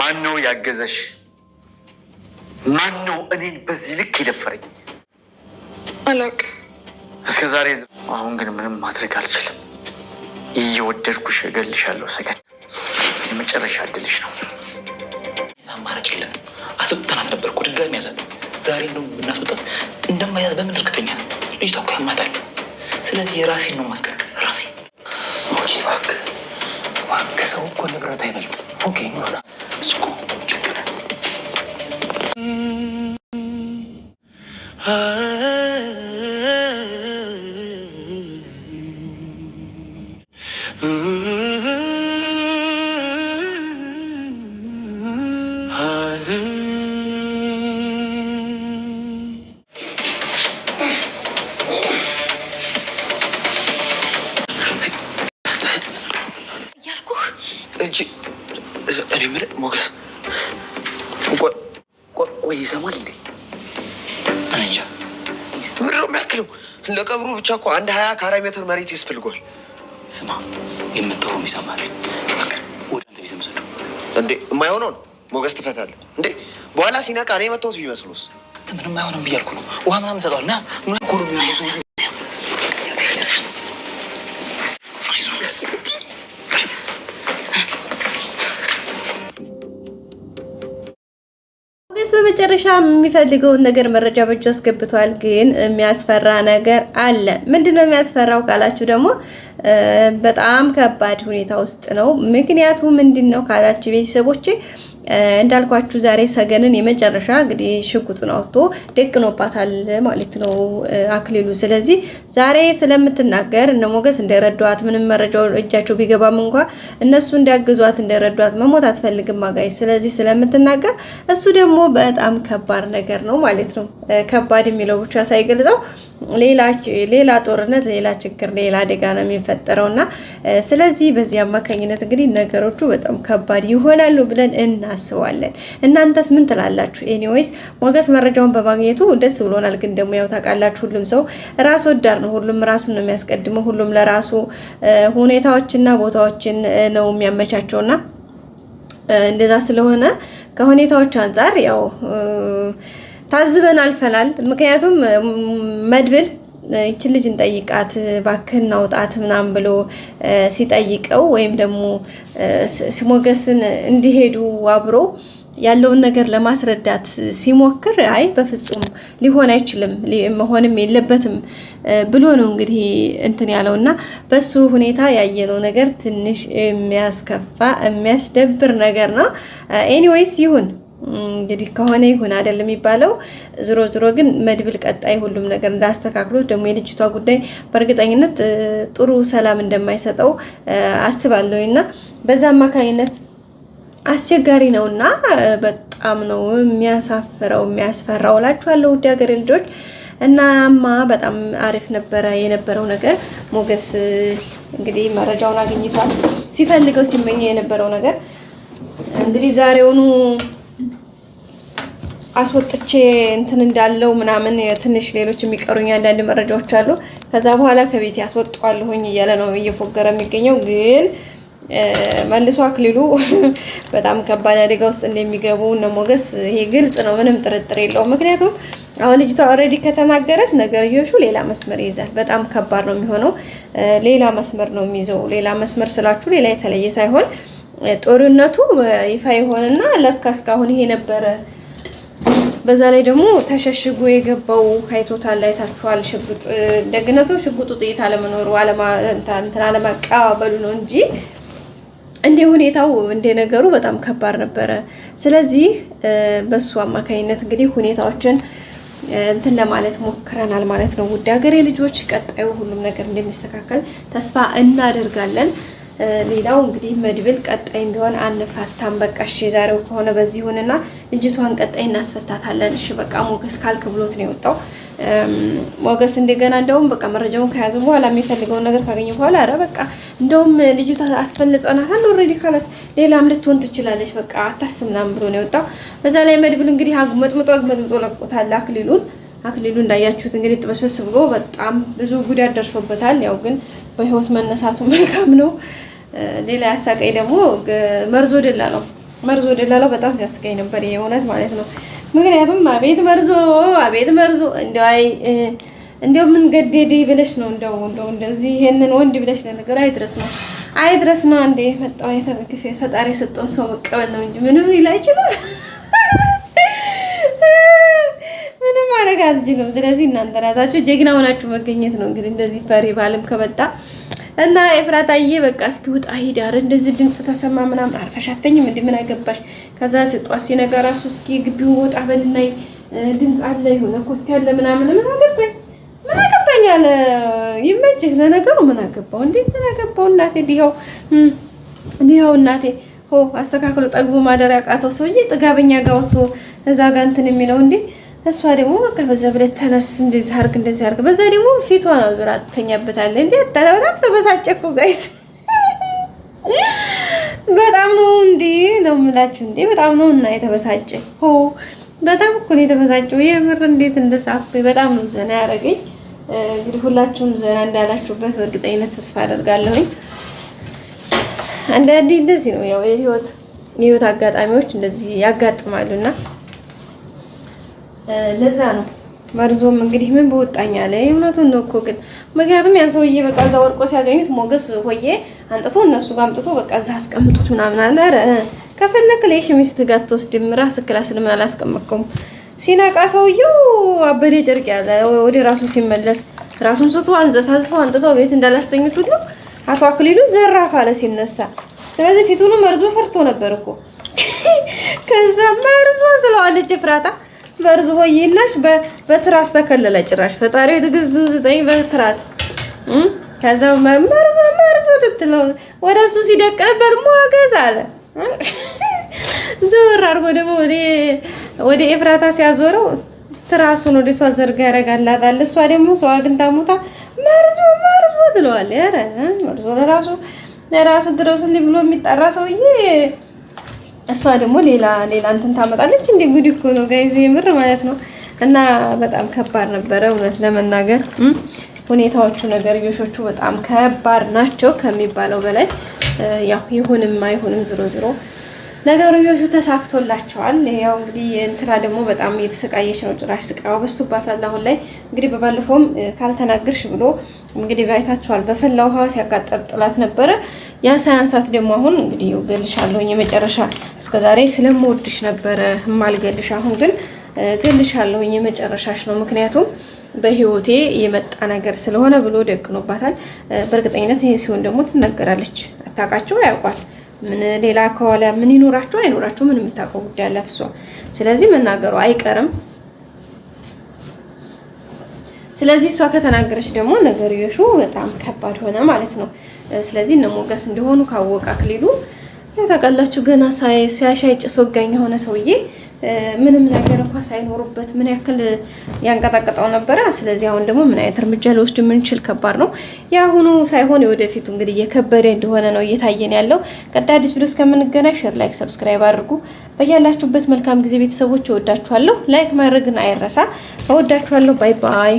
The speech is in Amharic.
ማን ነው ያገዘሽ? ማን ነው እኔን በዚህ ልክ የደፈረኝ? አላውቅም እስከ ዛሬ። አሁን ግን ምንም ማድረግ አልችልም። እየወደድኩሽ እገልሻለሁ ሰገን። የመጨረሻ እድልሽ ነው። አማራጭ የለም። አስወጥተናት ነበር እኮ ድጋሚ ያዛት። ዛሬ እንደውም ብናስወጣት እንደማያዝ በምን እርግጠኛ ነው? ልጅቷ እኮ ያማታል። ስለዚህ የራሴን ነው ማስቀር ራሴ። ኦኬ እባክህ ከሰው እኮ ንብረት አይበልጥም። ኦኬ ኖራ እሱ እኮ ችግር እኔ የምልህ ሞገስ ቆይ ይሰማል እንዴ? እኔ እንጃ ምንድን ነው የሚያክለው? ለቀብሩ ብቻ እኮ 120 ካሬ ሜትር መሬት ያስፈልገዋል። ስማ የምትሆም ይሰማል። ወደ አንተ ቤት ምሰል እንዴ የማይሆነውን ሞገስ ትፈታለህ እንዴ? በኋላ ሲነቃ እኔ መተውት ቢመስሉስ? አንተ ምንም አይሆንም ብያልኩ ነው። ውሃ ምናምን ሰጠዋል ና ምን ኮሉ ሚያሱ በመጨረሻ የሚፈልገውን ነገር መረጃ በእጁ አስገብቷል። ግን የሚያስፈራ ነገር አለ። ምንድነው የሚያስፈራው ካላችሁ ደግሞ በጣም ከባድ ሁኔታ ውስጥ ነው። ምክንያቱ ምንድነው ካላችሁ ቤተሰቦቼ እንዳልኳችሁ ዛሬ ሰገንን የመጨረሻ እንግዲህ ሽጉጡን አውጥቶ ደቅኖባታል ማለት ነው አክሊሉ። ስለዚህ ዛሬ ስለምትናገር እነ ሞገስ እንደረዷት ምንም መረጃው እጃቸው ቢገባም እንኳን እነሱ እንዲያግዟት እንደረዷት መሞት አትፈልግም ማጋይ። ስለዚህ ስለምትናገር እሱ ደግሞ በጣም ከባድ ነገር ነው ማለት ነው። ከባድ የሚለው ብቻ ሳይገልጸው ሌላ ጦርነት፣ ሌላ ችግር፣ ሌላ አደጋ ነው የሚፈጠረውና ስለዚህ በዚህ አማካኝነት እንግዲህ ነገሮቹ በጣም ከባድ ይሆናሉ ብለን እናስባለን። እናንተስ ምን ትላላችሁ? ኤኒዌይስ ሞገስ መረጃውን በማግኘቱ ደስ ብሎናል። ግን ደግሞ ያው ታውቃላችሁ ሁሉም ሰው ራስ ወዳድ ነው። ሁሉም ራሱን ነው የሚያስቀድመው። ሁሉም ለራሱ ሁኔታዎችና ቦታዎችን ነው የሚያመቻቸውና እንደዛ ስለሆነ ከሁኔታዎች አንፃር ያው ታዝበን አልፈናል። ምክንያቱም መድብል ይችን ልጅ እንጠይቃት ባክህን አውጣት ምናምን ብሎ ሲጠይቀው ወይም ደግሞ ሞገስን እንዲሄዱ አብሮ ያለውን ነገር ለማስረዳት ሲሞክር አይ በፍጹም ሊሆን አይችልም መሆንም የለበትም ብሎ ነው እንግዲህ እንትን ያለውና በሱ ሁኔታ ያየነው ነገር ትንሽ የሚያስከፋ የሚያስደብር ነገር ነው። ኤኒዌይስ ይሁን እንግዲህ ከሆነ ይሁን አይደለም የሚባለው። ዝሮ ግን መድብል ቀጣይ ሁሉም ነገር እንዳስተካክሉት ደግሞ የልጅቷ ጉዳይ በእርግጠኝነት ጥሩ ሰላም እንደማይሰጠው አስባለሁና በዛ አማካኝነት አስቸጋሪ ነውና በጣም ነው የሚያሳፍረው የሚያስፈራው እላችኋለሁ ውድ ሀገሬ ልጆች። እናማ በጣም አሪፍ ነበረ የነበረው ነገር። ሞገስ እንግዲህ መረጃውን አግኝቷል። ሲፈልገው ሲመኘው የነበረው ነገር እንግዲህ ዛሬውኑ አስወጥቼ እንትን እንዳለው ምናምን ትንሽ ሌሎች የሚቀሩኝ አንዳንድ መረጃዎች አሉ። ከዛ በኋላ ከቤት ያስወጣዋለሁኝ እያለ ነው እየፎገረ የሚገኘው። ግን መልሶ አክሊሉ በጣም ከባድ አደጋ ውስጥ እንደሚገቡ እነ ሞገስ ይሄ ግልጽ ነው፣ ምንም ጥርጥር የለውም። ምክንያቱም አሁን ልጅቷ ኦልሬዲ ከተናገረች ነገርዮሹ ሌላ መስመር ይይዛል። በጣም ከባድ ነው የሚሆነው። ሌላ መስመር ነው የሚይዘው። ሌላ መስመር ስላችሁ ሌላ የተለየ ሳይሆን ጦርነቱ ይፋ ይሆንና ለካ እስካሁን ይሄ ነበረ። በዛ ላይ ደግሞ ተሸሽጎ የገባው አይቶታል፣ አይታችኋል። ሽጉጥ ደግነቱ ሽጉጡ ጥይት አለመኖሩ አለማቀባበሉ ነው እንጂ እንደ ሁኔታው እንደ ነገሩ በጣም ከባድ ነበረ። ስለዚህ በሱ አማካኝነት እንግዲህ ሁኔታዎችን እንትን ለማለት ሞክረናል ማለት ነው። ውድ ሀገሬ ልጆች ቀጣዩ ሁሉም ነገር እንደሚስተካከል ተስፋ እናደርጋለን። ሌላው እንግዲህ መድብል ቀጣይ ቢሆን አንፋታም፣ በቃ እሺ ዛሬው ከሆነ በዚህ ሆነና ልጅቷን ቀጣይ እናስፈታታለን፣ እሺ በቃ ሞገስ ካልክ ብሎት ነው የወጣው። ሞገስ እንደገና እንደውም በቃ መረጃውን ከያዘ በኋላ የሚፈልገውን ነገር ካገኘ በኋላ አረ በቃ እንደውም ልጅቷ አስፈልጠናታል ኦልሬዲ ካላስ ሌላም ልትሆን ትችላለች፣ በቃ አታስምናም ብሎ ነው የወጣው። በዛ ላይ መድብል እንግዲህ አግመጥምጦ ለቆታል አክሊሉ እንዳያችሁት እንግዲህ ጥበስበስ ብሎ በጣም ብዙ ጉዳት ደርሶበታል። ያው ግን በህይወት መነሳቱ መልካም ነው። ሌላ ያሳቀኝ ደግሞ መርዞ ደላ ነው መርዞ ደላላው በጣም ሲያስቀኝ ነበር የእውነት ማለት ነው። ምክንያቱም አቤት መርዞ እንደው ምን ገደዴ ብለሽ ነው እንደው እንደዚህ ይሄንን ወንድ ብለሽ ለነገሩ አይድረስ ነው አንዴ መጣው የተመክፈ ፈጣሪ ሰጠው ሰው መቀበል ነው እንጂ ምንም ሊላ ይችላል። ምንም ማድረግ አልችልም። ስለዚህ እናንተ ራሳችሁ ጀግና ሆናችሁ መገኘት ነው እንግዲህ እንደዚህ ፈሪ ባልም ከመጣ እና ኤፍራታዬ በቃ እስኪ ውጣ ሂድ፣ ኧረ እንደዚህ ድምጽ ተሰማ ምናምን አርፈሻተኝም እንዴ ምን አገባሽ? ከዛ ስጧሲ ነገር ራሱ እስኪ ግቢው ወጣ በልና ድምጽ አለ የሆነ ኮት ያለ ምናምን ምን አገባኝ አለ። ይመችህ ለነገሩ ምን አገባው እንዴ ምን አገባው እናቴ ዲያው እናቴ አስተካክሎ ጠግቦ ማደር ያቃተው ሰውዬ ጥጋበኛ ጋር ወጥቶ እዛ ጋር እንትን የሚለው እንዴ እሷ ደግሞ በቃ በዛ ብለህ ተነስ እንደዚህ አርግ በዛ ደግሞ ፊቷ ነው ዙራ ተኛበታለ እንዴ በጣም ተበሳጨኩ ጋይስ በጣም ነው እንዴ ነው የምላችሁ እንዴ በጣም ነው እና የተበሳጨ በጣም እኮ ነው የተበሳጨው የምር እንዴት እንደሳፈ በጣም ነው ዘና ያረገኝ እንግዲህ ሁላችሁም ዘና እንዳላችሁበት በእርግጠኝነት ተስፋ አደርጋለሁ አንዳንዴ እንደዚህ ነው ያው የህይወት አጋጣሚዎች እንደዚህ ያጋጥማሉና ለዛ ነው መርዞም እንግዲህ ምን በወጣኛለ እውነቱን ነው እኮ ግን ምክንያቱም ያን ሰውዬ በቃ እዛ ወርቆ ሲያገኙት ሞገስ ሆዬ አንጥቶ እነሱ ጋር አምጥቶ በቃ እዛ አስቀምጡት ምናምን አለ ከፈለክ ለሽ ሚስት ጋር ተወስድም ራስ ክላስ ለምን አላስቀመጥኩም ሲናቃ ሰውዬው አበደ ጨርቅ ያለ ወደ ራሱ ሲመለስ ራሱን ስቶ አንጥቶ ቤት እንዳላስተኙት ሁሉ አቶ አክሊሉ ዘራፍ አለ ሲነሳ ስለዚህ ፊቱን መርዞ ፈርቶ ነበር እኮ ከዛ መርዞ ስለዋለች ፍራታ መርዞ ሆይናሽ በትራስ ተከለለ ጭራሽ ፈጣሪ ትግስት ዘጠኝ በትራስ ከዛ መርዞ ትትለው ወደሱ ሲደቀበት ሞገስ አለ ዘወር አድርጎ ደግሞ ወደ ኤፍራታ ሲያዞረው ትራሱን ወደ እሷ ዘርጋ ያረጋላታል እሷ ደግሞ ሰው አግንታ ሞታ መርዞ ትለዋለች ኧረ መርዞ ለራሱ ድረሱልኝ ብሎ የሚጠራ ሰውዬ እሷ ደግሞ ሌላ እንትን ታመጣለች እንዴ ጉድ እኮ ነው ጋይዝ የምር ማለት ነው እና በጣም ከባድ ነበረ እውነት ለመናገር ሁኔታዎቹ ነገርዮሾቹ በጣም ከባድ ናቸው ከሚባለው በላይ ያው ይሁንም አይሁንም ዝሮ ነገርዮሹ ተሳክቶላቸዋል ያው እንግዲህ እንትና ደግሞ በጣም እየተሰቃየች ነው ጭራሽ ስቃው በስቱባታል አሁን ላይ እንግዲህ በባለፈውም ካልተናገርሽ ብሎ እንግዲህ ባይታችኋል በፈላ ውሃ ሲያቃጠጥላት ነበረ ያ ሳያንሳት ደግሞ አሁን እንግዲህ ገልሻለሁ የመጨረሻ እስከዛሬ ስለምወድሽ ነበረ ማልገልሽ አሁን ግን ገልሻለሁ የመጨረሻሽ ነው ምክንያቱም በህይወቴ የመጣ ነገር ስለሆነ ብሎ ደቅኖባታል በእርግጠኝነት ይሄ ሲሆን ደግሞ ትነገራለች አታውቃቸው ያውቃል ምን ሌላ ከኋላ ምን ይኖራቸው አይኖራቸው ምን የምታውቀው ጉዳይ አላት እሷ ስለዚህ መናገሩ አይቀርም ስለዚህ እሷ ከተናገረች ደግሞ ነገርዮሹ በጣም ከባድ ሆነ ማለት ነው ስለዚህ እነ ሞገስ እንደሆኑ ካወቀ አክሊሉ ተቀላችሁ ገና ሲያሻይ ጭሶ ጋኝ ሆነ ሰውዬ ምንም ነገር እንኳን ሳይኖርበት ምን ያክል ያንቀጣቀጣው ነበር ስለዚህ አሁን ደግሞ ምን አይነት እርምጃ ለውስድ ምንችል ከባድ ነው ያሁኑ ሳይሆን ወደፊቱ እንግዲህ የከበደ እንደሆነ ነው እየታየን ያለው ቀጣይ አዲስ ቪዲዮ እስከምንገናኝ ሼር ላይክ ሰብስክራይብ አድርጉ በያላችሁበት መልካም ጊዜ ቤተሰቦች እወዳችኋለሁ ላይክ ማድረግን አይረሳ እወዳችኋለሁ ባይ ባይ